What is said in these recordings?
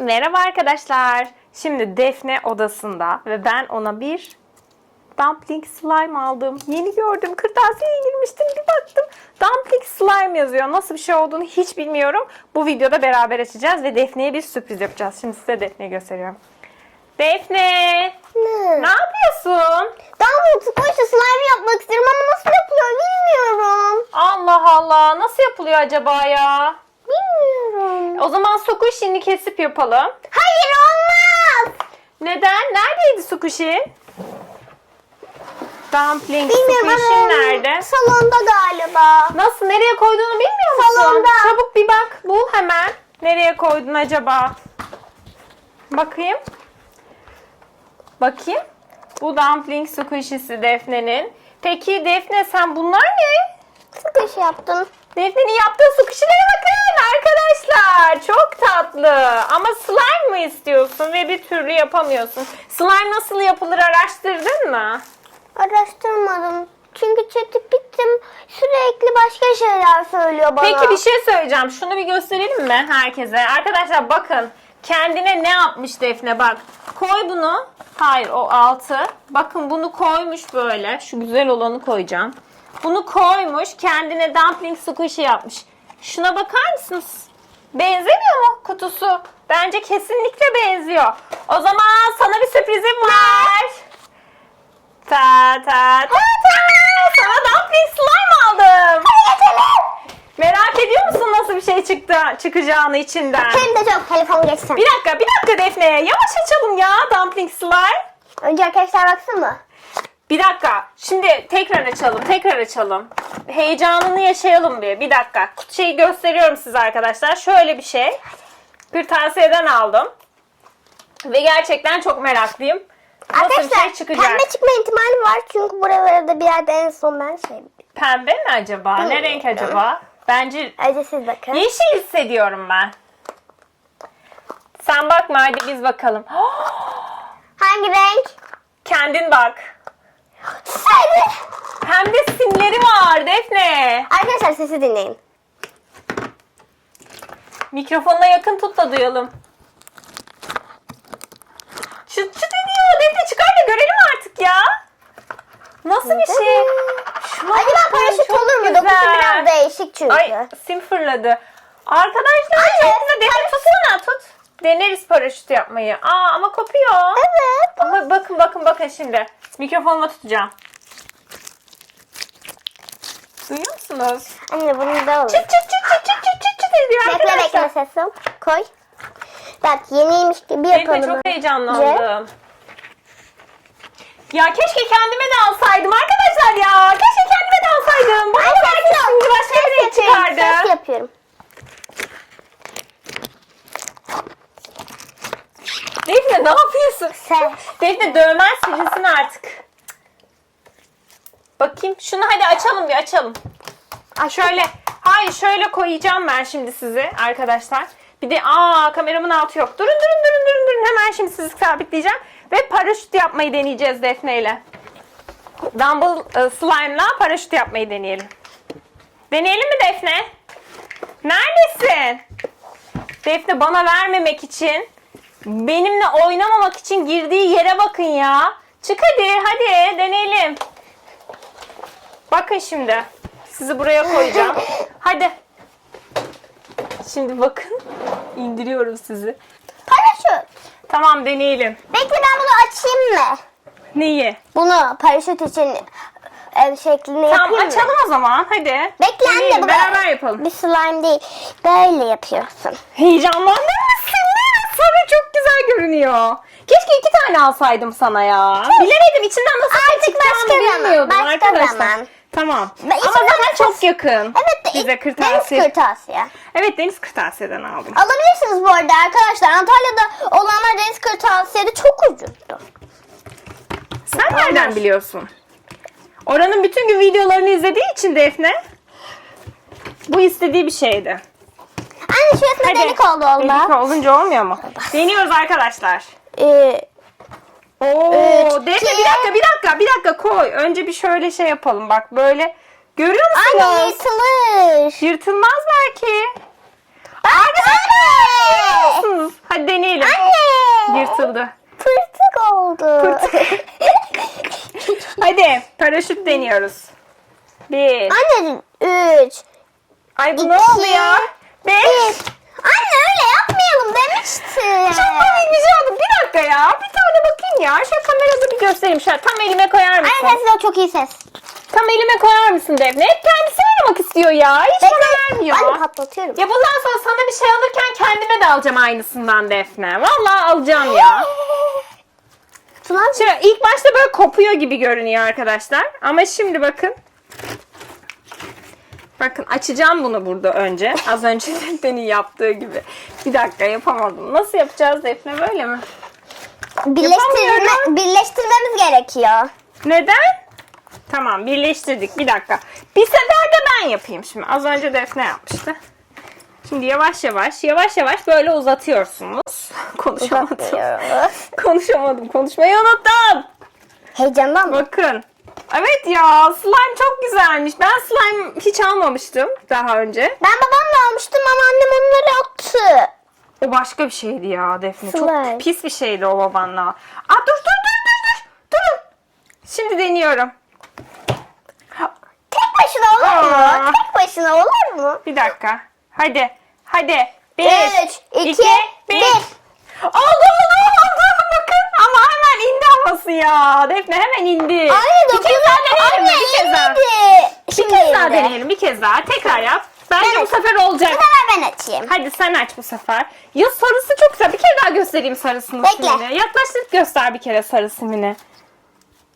Merhaba arkadaşlar. Şimdi Defne odasında ve ben ona bir dumpling slime aldım. Yeni gördüm. Kırtasiyeye girmiştim. Bir baktım. Dumpling slime yazıyor. Nasıl bir şey olduğunu hiç bilmiyorum. Bu videoda beraber açacağız ve Defne'ye bir sürpriz yapacağız. Şimdi size Defne'yi gösteriyorum. Defne! Ne yapıyorsun? Dumpling koşu slime yapmak istiyorum ama nasıl yapılıyor bilmiyorum. Allah Allah. Nasıl yapılıyor acaba ya? Bilmiyorum. O zaman squishy'ni kesip yapalım. Hayır olmaz. Neden? Neredeydi squishy? Dumpling Bilmiyorum squishy ama nerede? salonda galiba. Nasıl? Nereye koyduğunu bilmiyor musun? Salonda. Çabuk bir bak. Bul hemen. Nereye koydun acaba? Bakayım. Bakayım. Bu dumpling squishy'si Defne'nin. Peki Defne sen bunlar ne? Sıkış yaptım. Defne'nin yaptığı squishy'lere bakın arkadaşlar. Çok tatlı. Ama slime mı istiyorsun ve bir türlü yapamıyorsun? Slime nasıl yapılır araştırdın mı? Araştırmadım. Çünkü çekip bittim. Sürekli başka şeyler söylüyor bana. Peki bir şey söyleyeceğim. Şunu bir gösterelim mi herkese? Arkadaşlar bakın. Kendine ne yapmış Defne bak. Koy bunu. Hayır o altı. Bakın bunu koymuş böyle. Şu güzel olanı koyacağım. Bunu koymuş. Kendine dumpling squishy yapmış. Şuna bakar mısınız? Benzemiyor mu kutusu? Bence kesinlikle benziyor. O zaman sana bir sürprizim var. Ta ta ta ta. Sana dumpling slime aldım. Merak ediyor musun nasıl bir şey çıkacağını içinden? Hem de çok telefon geçsin. Bir dakika Defne. Yavaş açalım ya dumpling slime. Önce arkadaşlar baksın mı? Bir dakika. Şimdi tekrar açalım. Heyecanını yaşayalım bir. Bir dakika. Şeyi gösteriyorum size arkadaşlar. Şöyle bir şey. Kırtasiyeden aldım. Ve gerçekten çok meraklıyım. Nasıl bir Arkadaşlar şey çıkacak? pembe çıkma ihtimali var. Çünkü buralarda bir yerde en son ben Pembe mi acaba? Ne Bilmiyorum. renk acaba? Bence Önce siz bakın. yeşil hissediyorum ben. Sen bakma hadi biz bakalım. Hangi renk? Kendin bak. Sarı. Hem de simleri var Defne. Arkadaşlar sesi dinleyin. Mikrofonuna yakın tut da duyalım. Çıt çıt ediyor. Defne çıkar da görelim artık ya. Nasıl bir şey? Şuna Acaba bakın, paraşüt çok olur mu? güzel. Dokusu biraz değişik çünkü. Ay sim fırladı. Arkadaşlar Anne, çok güzel. Defne tutsana tut. Deneriz paraşüt yapmayı. Ama kopuyor. Evet. Ama bakın şimdi. Mikrofonuma tutacağım. Duyuyor musunuz? Anne bunu da olur. Çıt çıt çıt çıt çıt çıt çıt çıt ediyor Bekle arkadaşlar. sesim. Koy. Bak yeniymiş gibi Defne yapalım. çok heyecanlandım. Ya keşke kendime de alsaydım arkadaşlar ya. Keşke kendime de alsaydım. Bana belki şimdi başka bir renk Ses çıkardı. yapıyorum. Defne ne yapıyorsun? Ses. Defne dövmen silinsin artık. Bakayım. Şunu hadi açalım bir açalım. Şöyle. Hayır şöyle koyacağım ben şimdi sizi arkadaşlar. Bir de kameramın altı yok. Durun. Hemen şimdi sizi sabitleyeceğim. Ve paraşüt yapmayı deneyeceğiz Defne ile. Dumble slime'la paraşüt yapmayı deneyelim. Deneyelim mi Defne? Neredesin? Defne bana vermemek için, benimle oynamamak için girdiği yere bakın ya. Çık hadi deneyelim. Bakın şimdi. Sizi buraya koyacağım. Hadi. Şimdi bakın. İndiriyorum sizi. Paraşüt. Tamam deneyelim. Bekle ben bunu açayım mı? Neyi? Bunu paraşüt için şeklini Tamam yapayım açalım mı? o zaman. Hadi. Bekle Deneyelim, anne bu beraber yapalım. bir slime değil. Böyle yapıyorsun. Heyecanlandın mısın? Sana çok güzel görünüyor. Keşke 2 tane alsaydım sana ya. Bilemedim içinden nasıl Artık çıkacağını başka zaman, bilmiyordum başka arkadaşlar. zaman. Tamam. Ben Ama içinden zaten çok yakın. Evet. Bize Deniz kırtasiye. kırtasiye. Evet deniz kırtasiyeden aldım. Alabilirsiniz bu arada arkadaşlar. Antalya'da olanlar deniz kırtasiyede çok ucuzdu. Sen nereden biliyorsun? Oranın bütün gün videolarını izlediği için Defne bu istediği bir şeydi. Anne şurasında delik oldu olma. Delik olunca olmuyor mu? Deniyoruz arkadaşlar. Oo, Üç, Defne iki. bir dakika koy. Önce bir şöyle şey yapalım. Bak böyle. Görüyor musunuz? Anne yırtılır. Yırtılmaz belki. Anne. Hadi deneyelim. yırtıldı. Pırtık oldu. Hadi paraşüt deniyoruz. 1. Anne 3. Ay bu ne oldu ya? 5. Anne öyle yapmayalım demiştim. Çok komik bir şey oldu. Bir dakika ya. Bir tane bakayım ya. Şöyle kamerada bir göstereyim. Şöyle tam elime koyar mısın? Anne sesi de çok iyi ses. Tam elime koyar mısın Defne? Hep kendisi oynamak istiyor ya. Hiç bana vermiyor. Anne patlatıyorum. Ya bundan sonra sana bir şey alırken kendime de alacağım aynısından Defne. Vallahi alacağım ya. Sunan Şimdi ilk başta böyle kopuyor gibi görünüyor arkadaşlar. Ama şimdi bakın. Bakın açacağım bunu burada önce. Az önce Defne'nin yaptığı gibi. Bir dakika yapamadım. Nasıl yapacağız Defne, böyle mi? Yapamıyorum. birleştirmemiz gerekiyor. Neden? Tamam, birleştirdik. Bir dakika. Bir sefer de ben yapayım şimdi. Az önce Defne yapmıştı. Şimdi yavaş yavaş böyle uzatıyorsunuz. Konuşamadım. Konuşmayı unuttum. Heyecandan mı? Bakın. Evet ya, slime çok güzelmiş. Ben slime hiç almamıştım daha önce. Ben babamla almıştım ama annem onları attı. O başka bir şeydi ya Defne. Slime. Çok pis bir şeydi o babanla. Aa dur. Durun. Şimdi deniyorum. Tek başına olur mu? Aa. Tek başına olur mu? Bir dakika. Hadi. 1, 3, 2, 1. Oldu. Bakın ama hemen indi havası ya. Defne hemen indi. Anne Bir kez daha deneyelim mi? Bir kez daha. Şimdi Bir kez daha deneyelim. Bir kez daha. Tekrar yap. Bence Ben bu sefer olacak. Bu sefer ben açayım. Hadi sen aç bu sefer. Ya sarısı çok güzel. Bir kere daha göstereyim sarısını. Bekle. simini. Yaklaştık, göster bir kere sarı simini.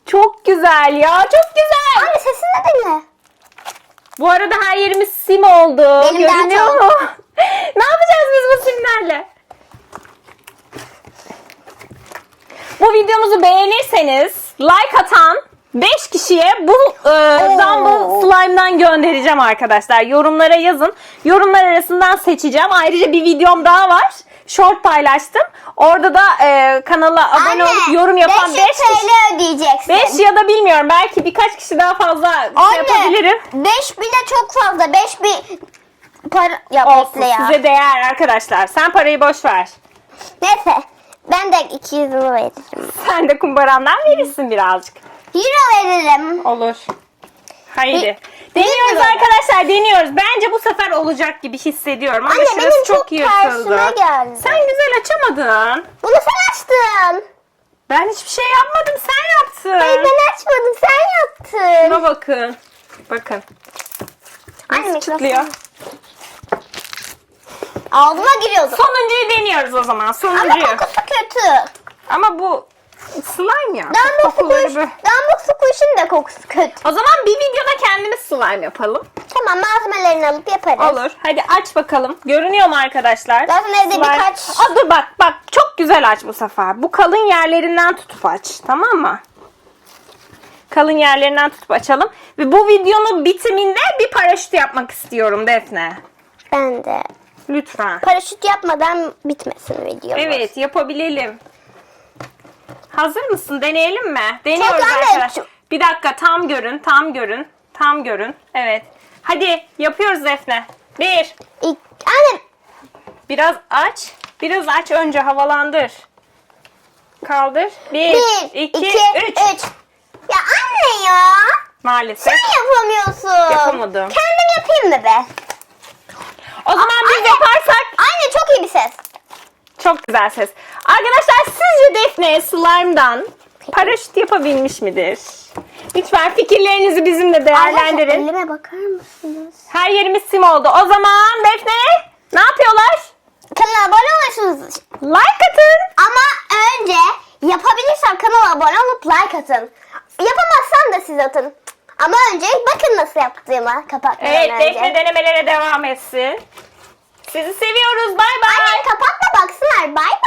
Çok güzel ya. Çok güzel. Anne sesini dinle. Bu arada her yerimiz sim oldu. Benim daha Görünüyor çok. mu? Ne yapacağız biz bu simlerle? Bu videomuzu beğenirseniz like atan 5 kişiye bu Dumble Slime'dan göndereceğim arkadaşlar. Yorumlara yazın. Yorumlar arasından seçeceğim. Ayrıca bir videom daha var. Short paylaştım. Orada da kanala abone olup yorum yapan 5 500 kişi. TL ödeyeceksin. 5 ya da bilmiyorum. Belki birkaç kişi daha fazla şey yapabilirim. 5 bile çok fazla. 5 bir para ya Olsun, bekle ya. size değer arkadaşlar. Sen parayı boş ver. Neyse. Ben de 200 lira veririm. Sen de kumbarandan verirsin birazcık. Euro veririm. Olur. Haydi. Bir Deniyoruz mi böyle? arkadaşlar, deniyoruz. Bence bu sefer olacak gibi hissediyorum. Ama Anne, şurası benim çok çok yırtıldı. tersime geldi. Sen güzel açamadın. Bunu sen açtın. Ben hiçbir şey yapmadım. Sen yaptın. Hayır ben açmadım. Sen yaptın. Şuna bakın. Bakın. Anne, Nasıl mikrofon. çıtlıyor? Ağzıma giriyordu. Sonuncuyu deniyoruz o zaman. Ama Sonuncuyu. kokusu kötü. Ama bu slime ya. Dumbuk Kokuları böyle. squish'in de kokusu kötü. O zaman bir videoda kendimiz slime yapalım. Tamam malzemelerini alıp yaparız. Olur. Hadi aç bakalım. Görünüyor mu arkadaşlar? Zaten evde Slime. birkaç- Aa, dur bak. Çok güzel aç bu sefer. Bu kalın yerlerinden tutup aç. Tamam mı? Kalın yerlerinden tutup açalım. Ve bu videonun bitiminde bir paraşüt yapmak istiyorum Defne. Ben de. Lütfen. Paraşüt yapmadan bitmesin video. Evet, yapabilelim. Hazır mısın? Deneyelim mi? Deniyoruz Çok arkadaşlar. anne. Bir dakika, tam görün. Evet. Hadi yapıyoruz Defne. 1. Anne Biraz aç. Biraz aç önce, havalandır. Kaldır. 1, 1, 2, 2, 3. 3. Ya anne ya. Maalesef. Sen yapamıyorsun. Yapamadım. Kendim yapayım mı be? O zaman biz Anne. yaparsak Anne çok iyi bir ses. çok güzel ses. Arkadaşlar sizce Defne slime'dan paraşüt yapabilmiş midir? Lütfen fikirlerinizi bizimle değerlendirin. Arkadaşlar, elime bakar mısınız? Her yerimiz sim oldu. O zaman Defne ne yapıyorlar? Kanala abone olursunuz. Like atın. Ama önce yapabilirsem kanala abone olup like atın. Yapamazsan da siz atın. Ama önce bakın nasıl yaptığıma kapatmadan Evet, önce. Defne denemelere devam etsin. Sizi seviyoruz. Bay bay. Anne kapat da baksınlar. Bay bay.